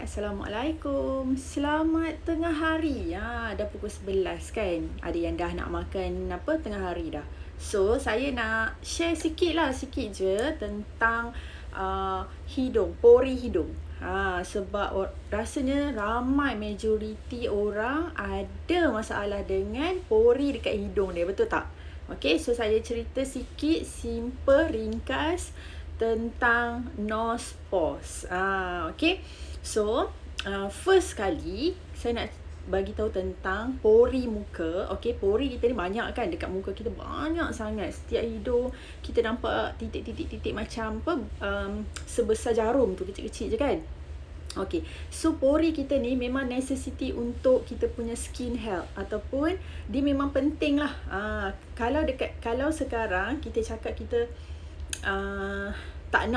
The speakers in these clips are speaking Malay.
Assalamualaikum. Selamat tengah hari. Dah pukul 11 kan. Ada yang dah nak makan tengah hari dah. So, saya nak share sikit je tentang hidung, pori hidung. Sebab rasanya ramai majoriti orang ada masalah dengan pori dekat hidung dia, betul tak? Okay, so saya cerita sikit, simple, ringkas tentang nose pause. Okay. So, first kali saya nak bagi tahu tentang pori muka. Okay, pori kita ni banyak kan, dekat muka kita banyak sangat. Setiap hidung kita nampak titik-titik macam sebesar jarum tu, kecil-kecil je kan. Okay, so pori kita ni memang necessity untuk kita punya skin health, ataupun dia memang penting lah. Kalau sekarang kita cakap kita tak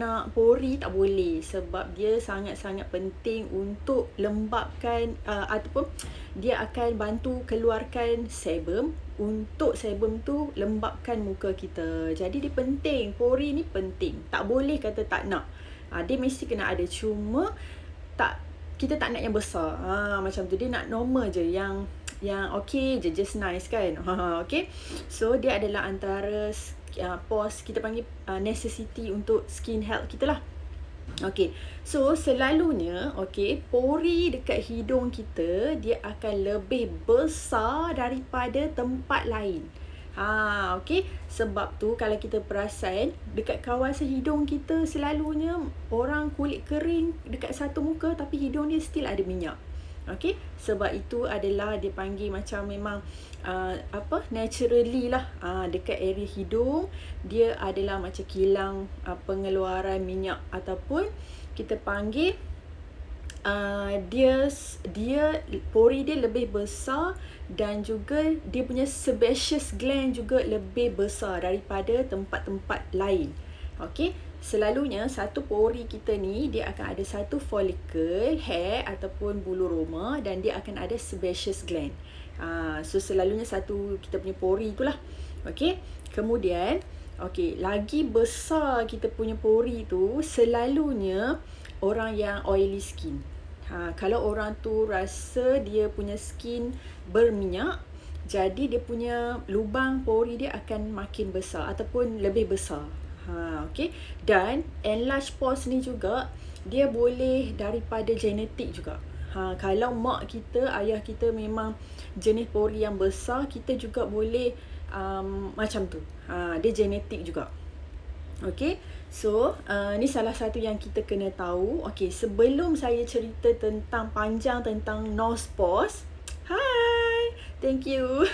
nak pori, tak boleh, sebab dia sangat-sangat penting untuk lembapkan ataupun dia akan bantu keluarkan sebum. Untuk sebum tu lembapkan muka kita. Jadi dia penting, pori ni penting. Tak boleh kata tak nak. Dia mesti kena ada, cuma kita tak nak yang besar. Macam tu, dia nak normal je, yang okay je, just nice kan. Okay. So dia adalah antara pause, kita panggil necessity untuk skin health kita lah. Okay, so selalunya pori dekat hidung kita dia akan lebih besar daripada tempat lain. Okay, sebab tu kalau kita perasan dekat kawasan hidung kita, selalunya orang kulit kering dekat satu muka tapi hidung dia still ada minyak. Okay, sebab itu adalah dia panggil macam memang naturally lah, dekat area hidung dia adalah macam kilang pengeluaran minyak, ataupun kita panggil dia pori dia lebih besar, dan juga dia punya sebaceous gland juga lebih besar daripada tempat-tempat lain. Okay, selalunya satu pori kita ni dia akan ada satu follicle hair ataupun bulu roma, dan dia akan ada sebaceous gland. So selalunya satu kita punya pori itulah. Okay, kemudian lagi besar kita punya pori tu selalunya orang yang oily skin. Kalau orang tu rasa dia punya skin berminyak, jadi dia punya lubang pori dia akan makin besar ataupun lebih besar. Okay. Dan enlarged pores ni juga dia boleh daripada genetik juga. Kalau mak kita, ayah kita memang jenis pori yang besar, kita juga boleh macam tu. Dia genetik juga. Okay, so ni salah satu yang kita kena tahu. Okay, sebelum saya cerita panjang tentang nose pause. Hi, thank you.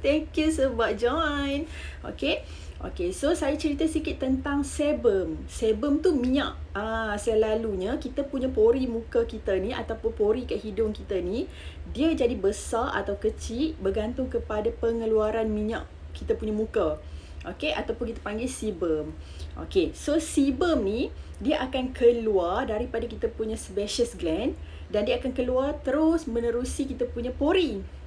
Thank you sebab join. Okay, so saya cerita sikit tentang sebum. Sebum tu minyak. Selalunya kita punya pori muka kita ni ataupun pori kat hidung kita ni, dia jadi besar atau kecil bergantung kepada pengeluaran minyak kita punya muka. Okay, ataupun kita panggil sebum. Okay, so sebum ni dia akan keluar daripada kita punya sebaceous gland, dan dia akan keluar terus menerusi kita punya pori.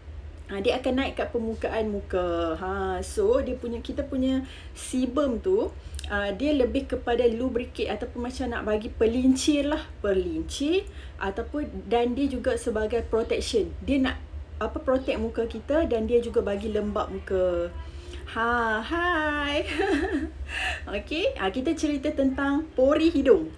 Dia akan naik kat permukaan muka. So kita punya sebum tu dia lebih kepada lubricate ataupun macam nak bagi pelincir ataupun, dan dia juga sebagai protection. Dia nak protect muka kita, dan dia juga bagi lembap muka. Hai. Okay, kita cerita tentang pori hidung.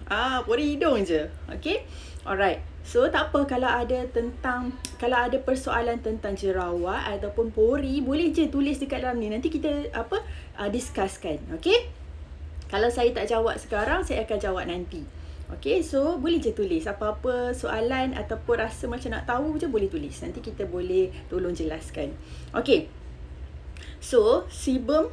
Pori hidung je. Okay, alright. So tak apa, kalau ada persoalan tentang jerawat ataupun pori, boleh je tulis dekat dalam ni. Nanti kita discusskan. Okay, kalau saya tak jawab sekarang, saya akan jawab nanti. Okay, so boleh je tulis apa-apa soalan ataupun rasa macam nak tahu je, boleh tulis. Nanti kita boleh tolong jelaskan. Okay, so sebum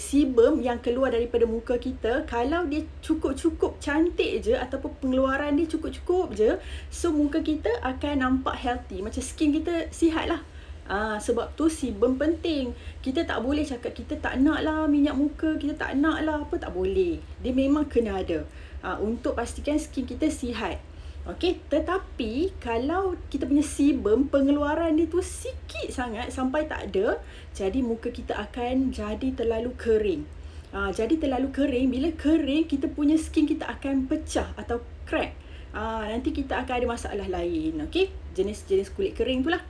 sebum yang keluar daripada muka kita, kalau dia cukup-cukup cantik je ataupun pengeluaran dia cukup-cukup je, so muka kita akan nampak healthy, macam skin kita sihat lah. Sebab tu sebum penting. Kita tak boleh cakap kita tak nak lah minyak muka, kita tak nak lah tak boleh. Dia memang kena ada untuk pastikan skin kita sihat. Okay, tetapi kalau kita punya sebum pengeluaran dia tu sikit sangat sampai tak ada, jadi muka kita akan jadi terlalu kering. Jadi terlalu kering, bila kering kita punya skin kita akan pecah atau crack. nanti kita akan ada masalah lain. Okey, jenis-jenis kulit kering tu lah.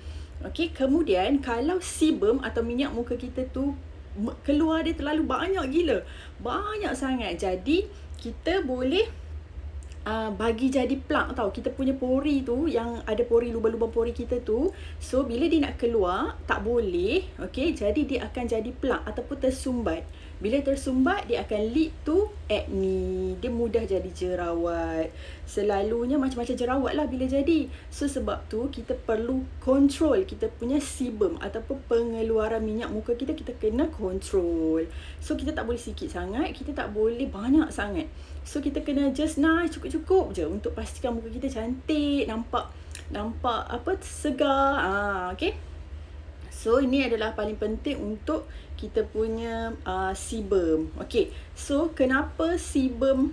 Okey, kemudian kalau sebum atau minyak muka kita tu keluar dia terlalu banyak gila, banyak sangat, jadi kita boleh bagi jadi plug tau. Kita punya pori tu, yang ada pori, lubang-lubang pori kita tu, so bila dia nak keluar tak boleh, okey, jadi dia akan jadi plug ataupun tersumbat. Bila tersumbat, dia akan lead to acne. Dia mudah jadi jerawat. Selalunya macam-macam jerawat lah bila jadi. So sebab tu kita perlu control kita punya sebum ataupun pengeluaran minyak muka kita, kita kena control. So kita tak boleh sikit sangat, kita tak boleh banyak sangat. So kita kena just nice, cukup-cukup je untuk pastikan muka kita cantik, nampak segar. Okay. So ini adalah paling penting untuk kita punya sebum. Okay. So kenapa sebum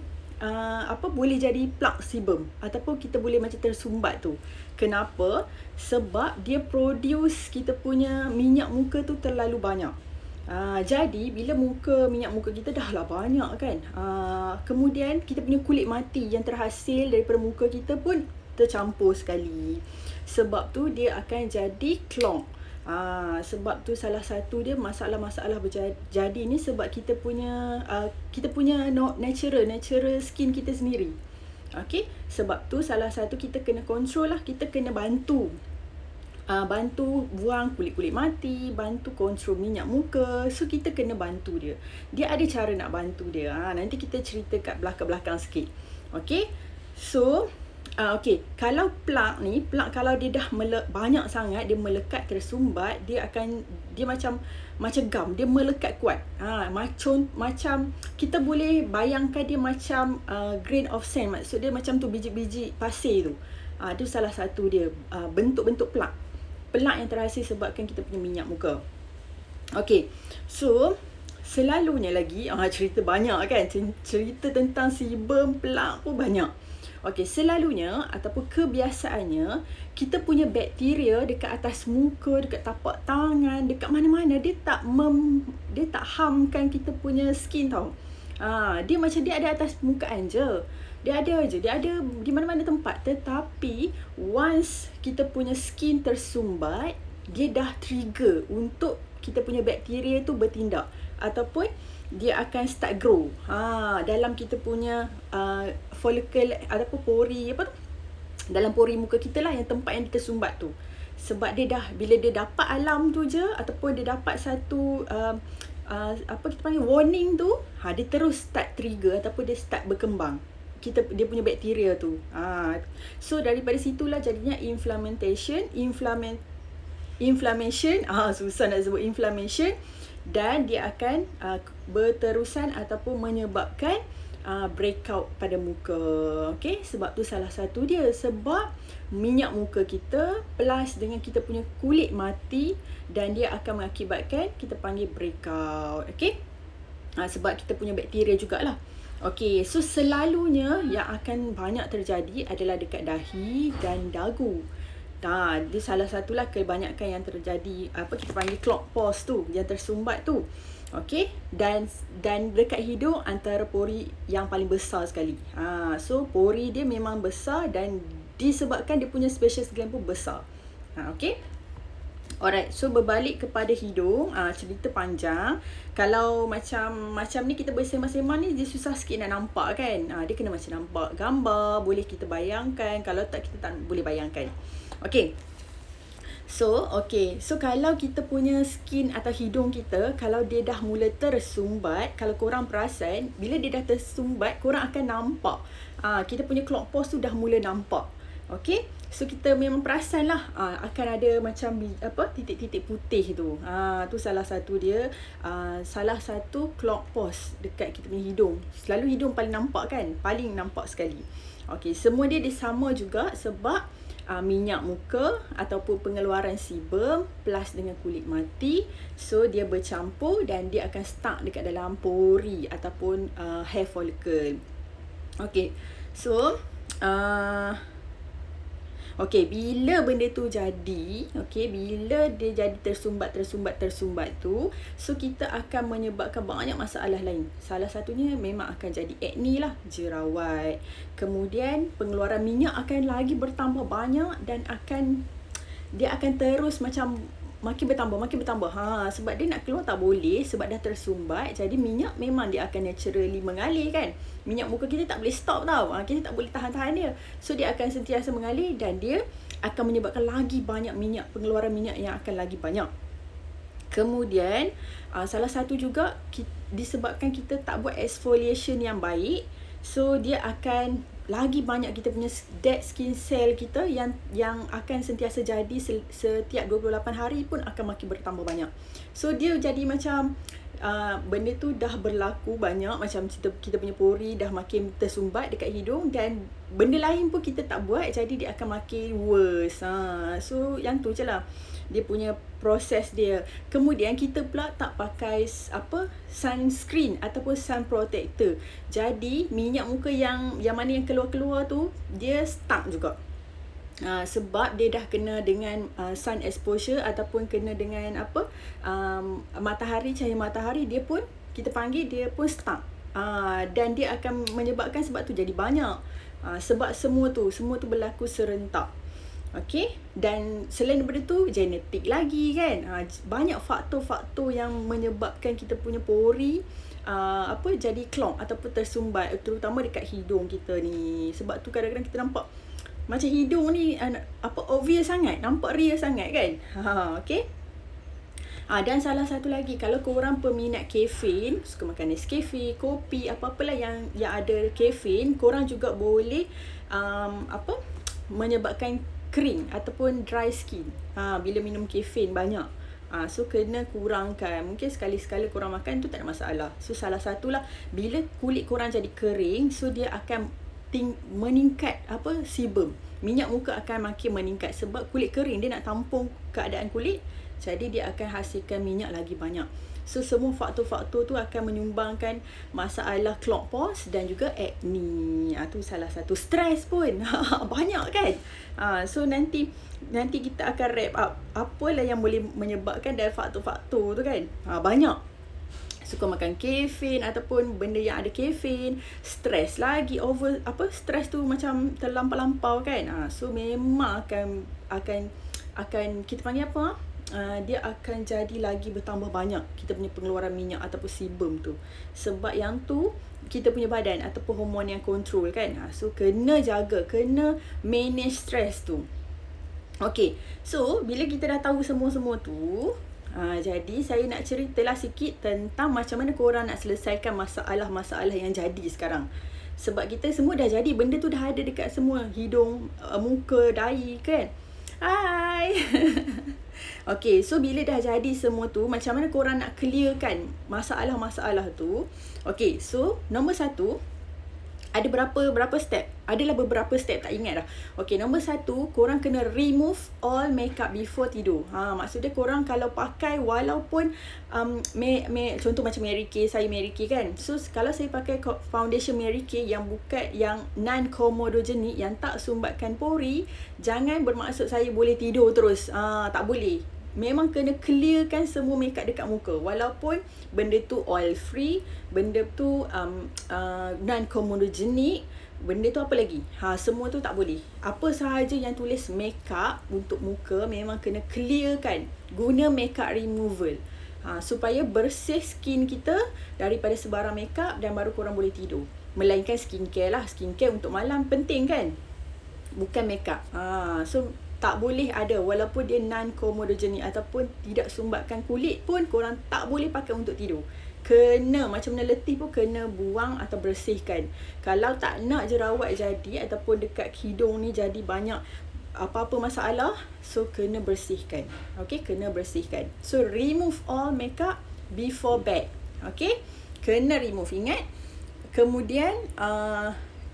boleh jadi plug sebum ataupun kita boleh macam tersumbat tu? Kenapa? Sebab dia produce kita punya minyak muka tu terlalu banyak. Jadi bila minyak muka kita dah lah banyak kan, kemudian kita punya kulit mati yang terhasil daripada muka kita pun tercampur sekali. Sebab tu dia akan jadi clog. Sebab tu salah satu dia masalah-masalah berjadi ni sebab kita punya natural skin kita sendiri. Okay, sebab tu salah satu kita kena control lah, kita kena bantu buang kulit-kulit mati, bantu kontrol minyak muka. So kita kena bantu dia. Dia ada cara nak bantu dia. Nanti kita cerita kat belakang-belakang sikit. Okay. So okay, kalau plug kalau dia dah banyak sangat, dia melekat tersumbat, dia macam gam, dia melekat kuat. Macam kita boleh bayangkan dia macam grain of sand, maksud dia macam tu biji-biji pasir tu. Itu salah satu dia, bentuk-bentuk plug yang terhasil sebabkan kita punya minyak muka. Okay, so selalunya lagi cerita banyak kan, cerita tentang sebum, plug pun banyak. Okay, selalunya ataupun kebiasaannya kita punya bakteria dekat atas muka, dekat tapak tangan, dekat mana-mana, dia tak harmkan kita punya skin tau. Dia macam dia ada atas permukaan je. Dia ada di mana-mana tempat. Tetapi once kita punya skin tersumbat, dia dah trigger untuk kita punya bakteria tu bertindak, ataupun dia akan start grow dalam kita punya follicle ataupun pori dalam pori muka kita lah, yang tempat yang tersumbat tu. Sebab bila dia dapat alam tu je, ataupun dia dapat satu kita panggil warning tu, dia terus start trigger ataupun dia start berkembang dia punya bakteria tu. So daripada situlah jadinya inflammation, susah nak sebut inflammation, dan dia akan berterusan ataupun menyebabkan breakout pada muka. Okay, sebab tu salah satu dia, sebab minyak muka kita plus dengan kita punya kulit mati, dan dia akan mengakibatkan kita panggil breakout. Okay, sebab kita punya bakteria jugalah. Okay, so selalunya yang akan banyak terjadi adalah dekat dahi dan dagu. Dia salah satulah kebanyakan yang terjadi, kita panggil clog pores tu, yang tersumbat tu. Okay, dan dekat hidung antara pori yang paling besar sekali. So pori dia memang besar, dan disebabkan dia punya sebaceous gland pun besar. Okay. Alright, so berbalik kepada hidung, cerita panjang. Kalau macam ni kita bersembang-sembang ni, dia susah sikit nak nampak kan. Dia kena macam nampak gambar, boleh kita bayangkan. Kalau tak, kita tak boleh bayangkan. Okay. So kalau kita punya skin atau hidung kita, kalau dia dah mula tersumbat, kalau korang perasan, bila dia dah tersumbat, korang akan nampak kita punya clog pores tu dah mula nampak. Okay, so kita memang perasan lah akan ada macam titik-titik putih tu. Tu salah satu dia, salah satu clog pores dekat kita punya hidung. Selalu hidung paling nampak kan, paling nampak sekali. Okay, semua dia sama juga sebab minyak muka ataupun pengeluaran sebum plus dengan kulit mati. So dia bercampur dan dia akan stuck dekat dalam pori ataupun hair follicle. Okay, so Okey, bila benda tu jadi, okey, bila dia jadi tersumbat tu, so kita akan menyebabkan banyak masalah lain. Salah satunya memang akan jadi acne lah, jerawat. Kemudian pengeluaran minyak akan lagi bertambah banyak dan dia akan terus macam makin bertambah. Sebab dia nak keluar tak boleh sebab dah tersumbat. Jadi minyak memang dia akan naturally mengalir kan. Minyak muka kita tak boleh stop tau. Kita tak boleh tahan-tahan dia. So dia akan sentiasa mengalir dan dia akan menyebabkan lagi banyak minyak, pengeluaran minyak yang akan lagi banyak. Kemudian salah satu juga disebabkan kita tak buat exfoliation yang baik. So dia akan lagi banyak kita punya dead skin cell kita yang akan sentiasa jadi setiap 28 hari pun akan makin bertambah banyak. So dia jadi macam benda tu dah berlaku banyak, macam kita punya pori dah makin tersumbat dekat hidung dan benda lain pun kita tak buat, jadi dia akan makin worse. So yang tu je lah dia punya proses dia. Kemudian kita pula tak pakai sunscreen ataupun sun protector. Jadi minyak muka yang mana yang keluar-keluar tu dia stuck juga. Sebab dia dah kena dengan sun exposure ataupun kena dengan cahaya matahari, dia pun kita panggil dia pun stuck. Dan dia akan menyebabkan sebab tu jadi banyak. Sebab semua tu berlaku serentak. Okey, dan selain daripada tu genetik lagi kan. Banyak faktor-faktor yang menyebabkan kita punya pori jadi clog ataupun tersumbat, terutama dekat hidung kita ni. Sebab tu kadang-kadang kita nampak macam hidung ni obvious sangat, nampak real sangat kan. Okey. Dan salah satu lagi, kalau korang peminat kafein, suka makan Nescafe, kopi, apa-apalah yang ada kafein, korang juga boleh menyebabkan kering ataupun dry skin bila minum kafein banyak. So kena kurangkan. Mungkin sekali-sekala korang makan tu tak ada masalah. So salah satulah bila kulit korang jadi kering, so dia akan meningkat sebum. Minyak muka akan makin meningkat sebab kulit kering dia nak tampung keadaan kulit. Jadi dia akan hasilkan minyak lagi banyak. So semua faktor-faktor tu akan menyumbangkan masalah clog pores dan juga acne. Tu salah satu. Stres pun banyak kan. So nanti kita akan wrap up apalah yang boleh menyebabkan dari faktor-faktor tu kan. Banyak. Suka makan kafein ataupun benda yang ada kafein, stres lagi, stres tu macam terlampau-lampau kan. So memang akan kita panggil dia akan jadi lagi bertambah banyak kita punya pengeluaran minyak ataupun sebum tu. Sebab yang tu kita punya badan ataupun hormon yang kontrol kan. So kena jaga, kena manage stress tu. Okay, so bila kita dah tahu semua-semua tu, jadi saya nak ceritalah sikit tentang macam mana korang nak selesaikan masalah-masalah yang jadi sekarang. Sebab kita semua dah jadi, benda tu dah ada dekat semua hidung, muka, dahi kan. Hai. Okay, so bila dah jadi semua tu, macam mana korang nak clearkan masalah-masalah tu? Okay, so nombor 1, ada berapa step? Adalah beberapa step, tak ingat dah. Okay, nombor 1, korang kena remove all makeup before tidur. Maksudnya korang kalau pakai walaupun contoh macam Mary Kay, saya Mary Kay kan. So kalau saya pakai foundation Mary Kay yang bukan, yang non-comedogenic, yang tak sumbatkan pori, jangan bermaksud saya boleh tidur terus. Tak boleh. Memang kena clearkan semua makeup dekat muka. Walaupun benda tu oil free, benda tu non-comedogenic, benda tu apa lagi? Semua tu tak boleh. Apa sahaja yang tulis makeup untuk muka memang kena clearkan. Guna makeup removal. Supaya bersih skin kita daripada sebarang makeup dan baru korang boleh tidur. Melainkan skincare lah. Skincare untuk malam penting kan? Bukan makeup. So tak boleh ada, walaupun dia non-comedogenic ataupun tidak sumbatkan kulit pun, korang tak boleh pakai untuk tidur. Kena, macam mana letih pun kena buang atau bersihkan. Kalau tak nak jerawat jadi ataupun dekat hidung ni jadi banyak apa-apa masalah, so kena bersihkan. Okay, kena bersihkan. So remove all makeup before bed. Okay, kena remove, ingat. Kemudian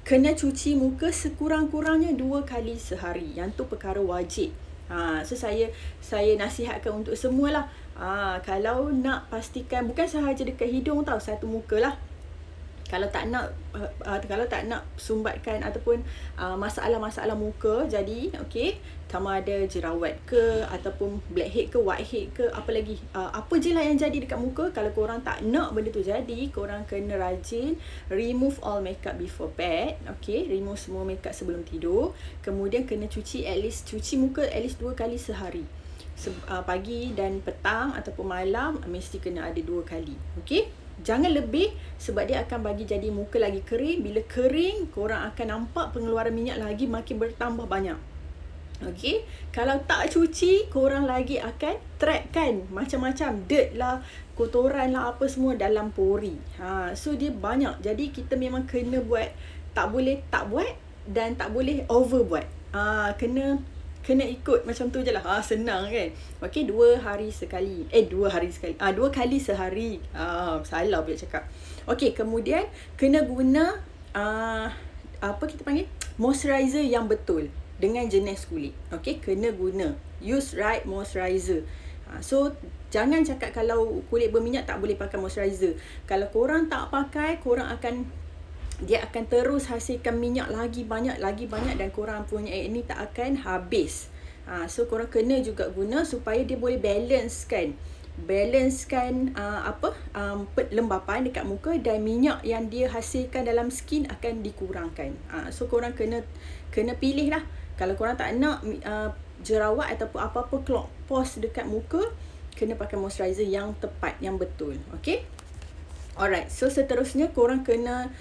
kena cuci muka sekurang-kurangnya 2 kali sehari. Yang tu perkara wajib. So saya nasihatkan untuk semualah. Kalau nak pastikan, bukan sahaja dekat hidung tau, satu muka lah. Kalau tak nak kalau tak nak sumbatkan ataupun masalah-masalah muka jadi, okey, sama ada jerawat ke ataupun blackhead ke whitehead ke, apa lagi, apa je lah yang jadi dekat muka, kalau korang tak nak benda tu jadi, korang kena rajin remove all makeup before bed. Okey, remove semua makeup sebelum tidur. Kemudian kena cuci muka at least 2 kali sehari. Pagi dan petang ataupun malam mesti kena ada 2 kali. Okey, jangan lebih sebab dia akan bagi jadi muka lagi kering. Bila kering, korang akan nampak pengeluaran minyak lagi makin bertambah banyak. Okey, kalau tak cuci, korang lagi akan trap kan macam-macam dirt lah, kotoran lah, apa semua dalam pori. So dia banyak. Jadi kita memang kena buat, tak boleh tak buat dan tak boleh over buat. Kena ikut macam tu je lah. Senang kan. Okey, 2 kali sehari. 2 kali sehari. Salah pula cakap. Okey, kemudian kena guna apa kita panggil? Moisturizer yang betul dengan jenis kulit. Okey, kena guna. Use right moisturizer. So jangan cakap kalau kulit berminyak tak boleh pakai moisturizer. Kalau korang tak pakai, dia akan terus hasilkan minyak lagi banyak dan korang punya acne tak akan habis. So korang kena juga guna supaya dia boleh balancekan lembapan dekat muka dan minyak yang dia hasilkan dalam skin akan dikurangkan. So korang kena pilih lah. Kalau korang tak nak jerawat ataupun apa-apa clog pores dekat muka, kena pakai moisturizer yang tepat, yang betul. Okay, alright. So seterusnya korang kena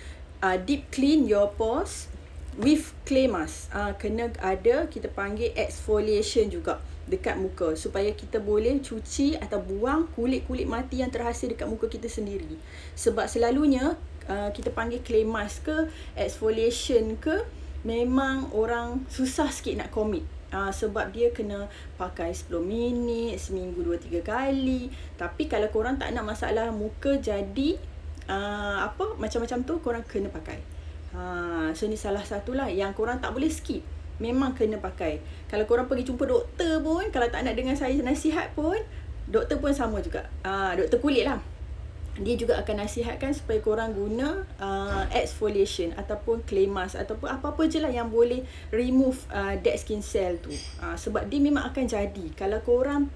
deep clean your pores with clay mask. Kena ada kita panggil exfoliation juga dekat muka supaya kita boleh cuci atau buang kulit-kulit mati yang terhasil dekat muka kita sendiri. Sebab selalunya kita panggil clay mask ke exfoliation ke, memang orang susah sikit nak commit. Sebab dia kena pakai 10 minit, seminggu 2-3 kali. Tapi kalau korang tak nak masalah muka jadi macam-macam tu, korang kena pakai. So ni salah satulah yang korang tak boleh skip. Memang kena pakai. Kalau korang pergi jumpa doktor pun, kalau tak nak dengar saya nasihat pun, doktor pun sama juga. Doktor kulit lah, dia juga akan nasihatkan supaya korang guna exfoliation ataupun clay mask ataupun apa-apa je lah yang boleh remove dead skin cell tu. Sebab dia memang akan jadi. Kalau korang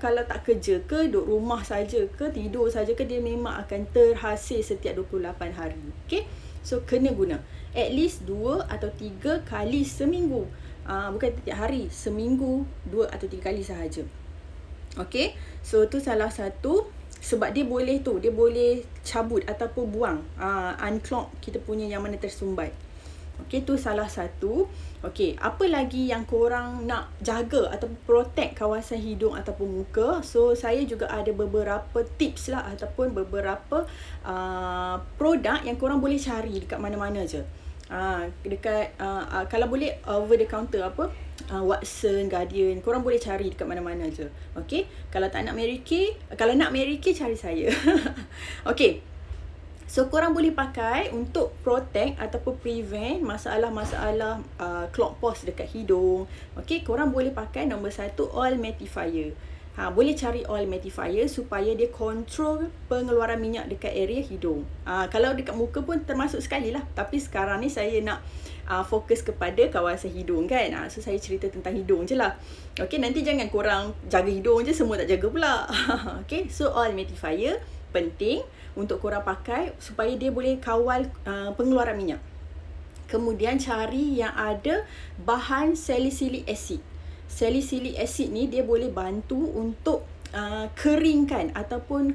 kalau tak kerja ke, duduk rumah saja ke, tidur saja ke, dia memang akan terhasil setiap 28 hari. Okay, so kena guna at least 2 atau 3 kali seminggu. Bukan setiap hari, seminggu 2 atau 3 kali sahaja. Okay, so tu salah satu. Sebab dia boleh cabut ataupun buang unclog kita punya yang mana tersumbat. Okey, tu salah satu. Okey, apa lagi yang korang nak jaga ataupun protect kawasan hidung ataupun muka? So saya juga ada beberapa tips lah ataupun beberapa produk yang korang boleh cari dekat mana-mana je. Kalau boleh over the counter Watson, Guardian, korang boleh cari dekat mana-mana je. Okey, kalau tak nak Mary Kay, kalau nak Mary Kay cari saya. Okey, so korang boleh pakai untuk protect ataupun prevent masalah-masalah clog pores dekat hidung. Okey, korang boleh pakai nombor 1 oil mattifier. Boleh cari oil mattifier supaya dia control pengeluaran minyak dekat area hidung. Kalau dekat muka pun termasuk sekali lah. Tapi sekarang ni saya nak fokus kepada kawasan hidung kan. So saya cerita tentang hidung je lah. Okay, nanti jangan korang jaga hidung je, semua tak jaga pula. Okay, so oil mattifier penting untuk korang pakai supaya dia boleh kawal pengeluaran minyak. Kemudian cari yang ada bahan salicylic acid. Salicylic acid ni dia boleh bantu untuk keringkan ataupun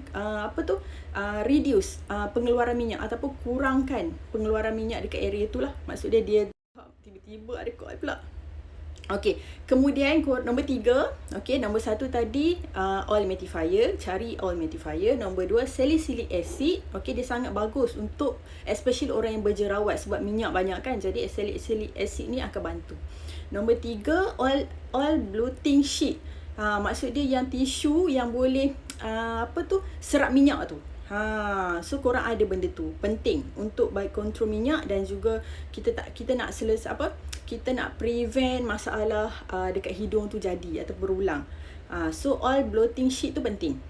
reduce pengeluaran minyak ataupun kurangkan pengeluaran minyak dekat area tu lah. Maksudnya dia tiba-tiba ada call pula. Okey, kemudian nombor 3, okey, nombor 1 tadi oil mattifier, cari oil mattifier. Nombor 2 salicylic acid. Okey, dia sangat bagus untuk especially orang yang berjerawat sebab minyak banyak kan. Jadi salicylic acid ni akan bantu. Nombor 3 oil blotting sheet. Maksud dia yang tisu yang boleh serap minyak tu. So korang ada benda tu. Penting untuk baik kontrol minyak dan juga kita nak kita nak prevent masalah dekat hidung tu jadi atau berulang. So oil blotting sheet tu penting.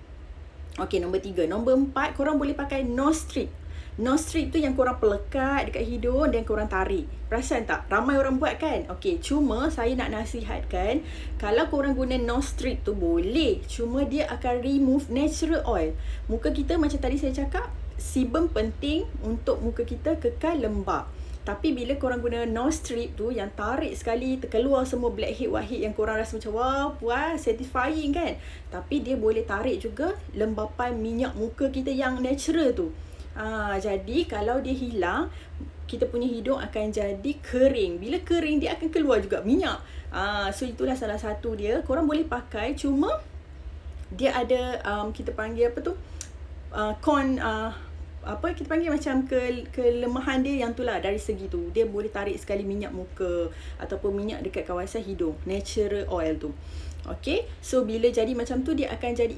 Okey, nombor 3. Nombor 4, korang boleh pakai nose strip. Nose strip tu yang korang pelekat dekat hidung dan korang tarik. Perasan tak? Ramai orang buat kan? Okey, cuma saya nak nasihatkan, kalau korang guna nose strip tu boleh, cuma dia akan remove natural oil. Muka kita macam tadi saya cakap, sebum penting untuk muka kita kekal lembab. Tapi bila korang guna nose strip tu yang tarik sekali, terkeluar semua blackhead whitehead yang korang rasa macam wow, puas, satisfying kan. Tapi dia boleh tarik juga lembapan minyak muka kita yang natural tu. Jadi kalau dia hilang, kita punya hidung akan jadi kering. Bila kering, dia akan keluar juga minyak. So itulah salah satu dia. Korang boleh pakai, cuma dia ada kita panggil apa tu, kita panggil macam kelemahan dia yang tu lah, dari segi tu dia boleh tarik sekali minyak muka ataupun minyak dekat kawasan hidung, natural oil tu. Okay, so bila jadi macam tu, dia akan jadi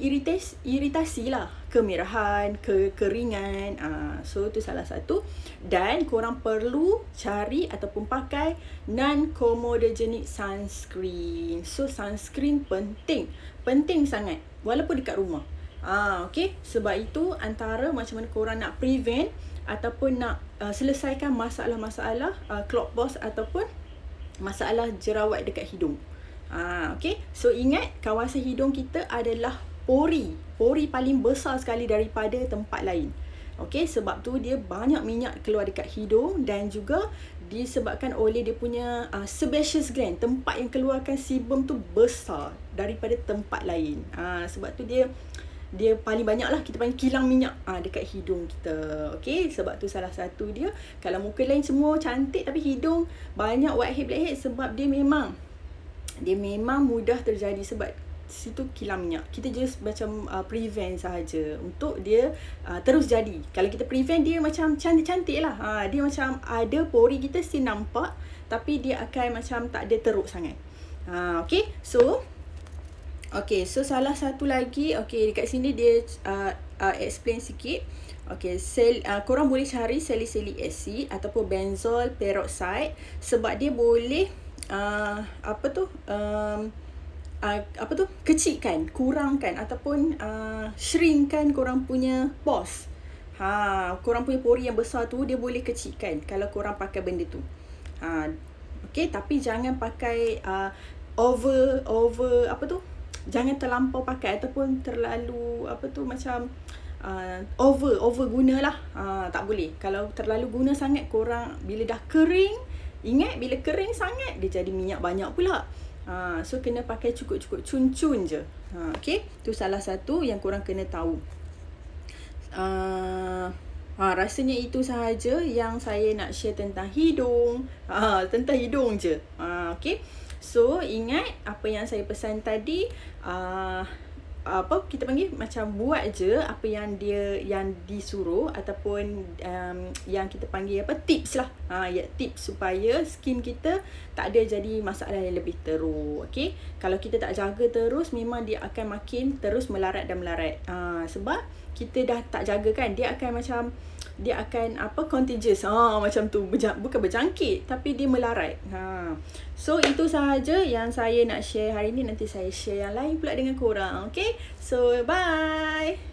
iritasi lah, kemerahan, kekeringan. So tu salah satu. Dan korang perlu cari ataupun pakai non-comedogenic sunscreen. So sunscreen penting sangat walaupun dekat rumah. Okay, sebab itu antara macam mana korang nak prevent ataupun nak selesaikan masalah-masalah clog pores ataupun masalah jerawat dekat hidung. Okay, so ingat, kawasan hidung kita adalah pori paling besar sekali daripada tempat lain. Okay, sebab tu dia banyak minyak keluar dekat hidung, dan juga disebabkan oleh dia punya sebaceous gland, tempat yang keluarkan sebum tu besar daripada tempat lain. Sebab tu dia paling banyak lah kita panggil kilang minyak dekat hidung kita. Okay, sebab tu salah satu dia. Kalau muka lain semua cantik tapi hidung banyak whitehead blackhead, sebab dia memang mudah terjadi sebab situ kilang minyak. Kita just macam prevent sahaja untuk dia terus jadi. Kalau kita prevent, dia macam cantik-cantik lah. Dia macam ada pori kita still nampak, tapi dia akan macam tak ada teruk sangat. Okay, so salah satu lagi, dekat sini dia explain sikit. Korang boleh cari salicylic acid ataupun benzoyl peroxide, sebab dia boleh kecilkan, kurangkan ataupun shrinkkan korang punya pores. Korang punya pori yang besar tu dia boleh kecilkan kalau korang pakai benda tu. Tapi jangan pakai jangan terlampau pakai ataupun terlalu macam over guna lah. Tak boleh. Kalau terlalu guna sangat, korang bila dah kering, ingat bila kering sangat dia jadi minyak banyak pula. So kena pakai cukup-cukup, cun-cun je. Okay, tu salah satu yang korang kena tahu. Rasanya itu sahaja yang saya nak share tentang hidung. Tentang hidung je. Okay, so ingat apa yang saya pesan tadi. Kita panggil macam buat je apa yang disuruh, ataupun yang kita panggil tips lah. Tips supaya skin kita tak ada jadi masalah yang lebih teruk. Okay, kalau kita tak jaga terus, memang dia akan makin terus melarat dan melarat. Sebab kita dah tak jaga kan, dia akan contagious. Macam tu, bukan berjangkit tapi dia melarat. So itu sahaja yang saya nak share hari ni. Nanti saya share yang lain pula dengan korang. Okay, so bye.